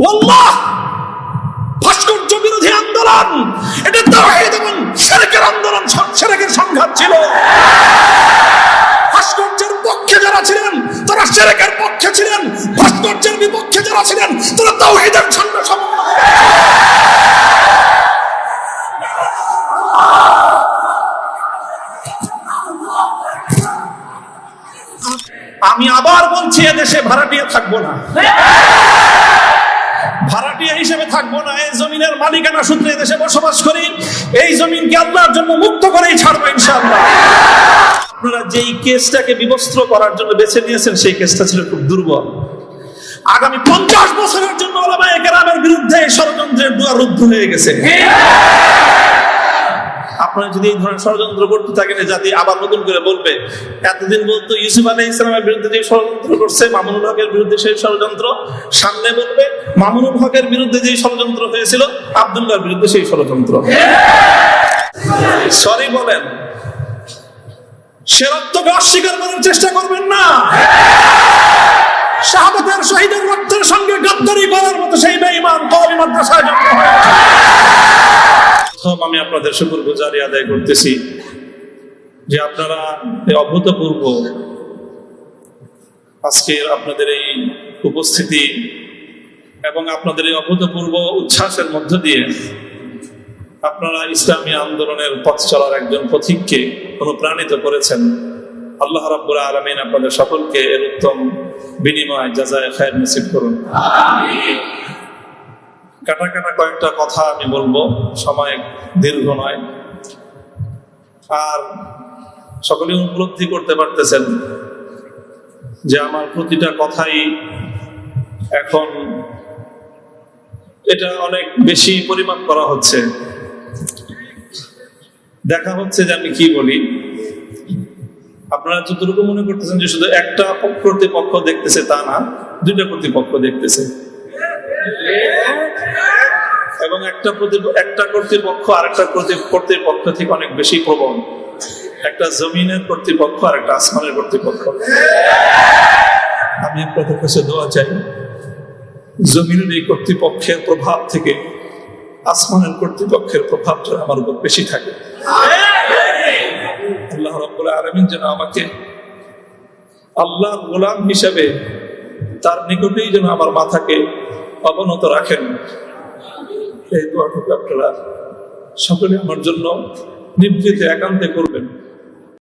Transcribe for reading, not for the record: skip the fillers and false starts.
আল্লাহ, ভাস্কর্য বিরোধী আন্দোলন এটা তাওহীদ এবং শিরকের আন্দোলন, শিরকের সংঘাত ছিল। ভাস্কর্যের পক্ষে যারা ছিলেন তারা শিরকের পক্ষে ছিলেন, ভাস্কর্যের বিপক্ষে যারা ছিলেন তারা তাওহীদের ঝান্ডা সমন্বয়। আমি আবার বলছি, এদেশে ভাড়াটিয়া থাকবো না, ভাড়াটিয়া হিসেবে থাকবো না। এই জমিনের মালিকানা সূত্রে এদেশে বসবাস করি, এই জমিনকে আল্লাহর জন্য মুক্ত করেই ছাড়বো ইনশাআল্লাহ। আপনারা যেই কেসটাকে বিবস্ত্র করার জন্য বেছে নিয়েছেন সেই কেসটা ছিল খুব দুর্বল। আগামী 50 বছরের জন্য উলামায়ে কেরামের বিরুদ্ধে ষড়যন্ত্রের দুয়ার রুদ্ধ হয়ে গেছে। আপনারা যদি এই ধরনের ষড়যন্ত্র করতে থাকেন, জাতি আবার নতুন করে বলবে, এতদিন বলতো ইউসুফ আলাইহিস সালামের বিরুদ্ধে যে ষড়যন্ত্র করছে, মামুনুল হকের বিরুদ্ধে সেই ষড়যন্ত্র, সামনে বলবে মামুনুল হকের বিরুদ্ধে যে ষড়যন্ত্র হয়েছিল আব্দুল্লাহর বিরুদ্ধে সেই ষড়যন্ত্র। সরি বলেন, সে রক্তকে অস্বীকার করার চেষ্টা করবেন না। শাহাদাতের শহীদের রক্তের সঙ্গে গাদ্দারি করার মতো সেই বেঈমান কওমি মাদ্রাসায় জন্ম হয়েছে। আমি আপনাদের শুকরগুজারি আদায় করতেছি যে আপনারা এই অভূতপূর্ব আজকের আপনাদের এই উপস্থিতি এবং আপনাদের এই অভূতপূর্ব উচ্ছ্বাসের মধ্য দিয়ে আপনারা ইসলামী আন্দোলনের পথ চলার একজন পথিককে অনুপ্রাণিত করেছেন। আল্লাহ রাব্বুল আলামিন আপনাদের সকলকে এর উত্তম বিনিময় জাযায়ে খায়র নসিব করুন। আমিন। কাটা কাটা কয়েকটা কথা আমি বলবো, সময় দীর্ঘ নয়। আর সকলে উপলব্ধি করতে পারতেছেন যে আমার প্রতিটা কথাই এখন এটা অনেক বেশি পরিমাপ করা হচ্ছে, দেখা হচ্ছে যে আমি কি বলি। আপনারা যতটুকু মনে করতেছেন যে শুধু একটা কর্তৃপক্ষ দেখতেছে তা না, দুইটা কর্তৃপক্ষ দেখতেছে, এবং একটা কর্তৃপক্ষ আরেকটা কর্তৃপক্ষ থেকে অনেক বেশি প্রবল। একটা জমিনের কর্তৃপক্ষ আর একটা আসমানের কর্তৃপক্ষ। আমি আপনাদের কাছে দোয়া চাই, জমিনের এই কর্তৃপক্ষের প্রভাব থেকে আসমানের কর্তৃপক্ষের প্রভাব যেন আমার উপর বেশি থাকে। আল্লাহ রাব্বুল আলামিন যেন আমাকে আল্লাহর গোলাম হিসেবে তার নিকটেই যেন আমার মাথাকে অবনত রাখেন। এই দোয়াটুকু আপনারা সকলে আমার জন্য নিভৃতে একান্তে করবেন।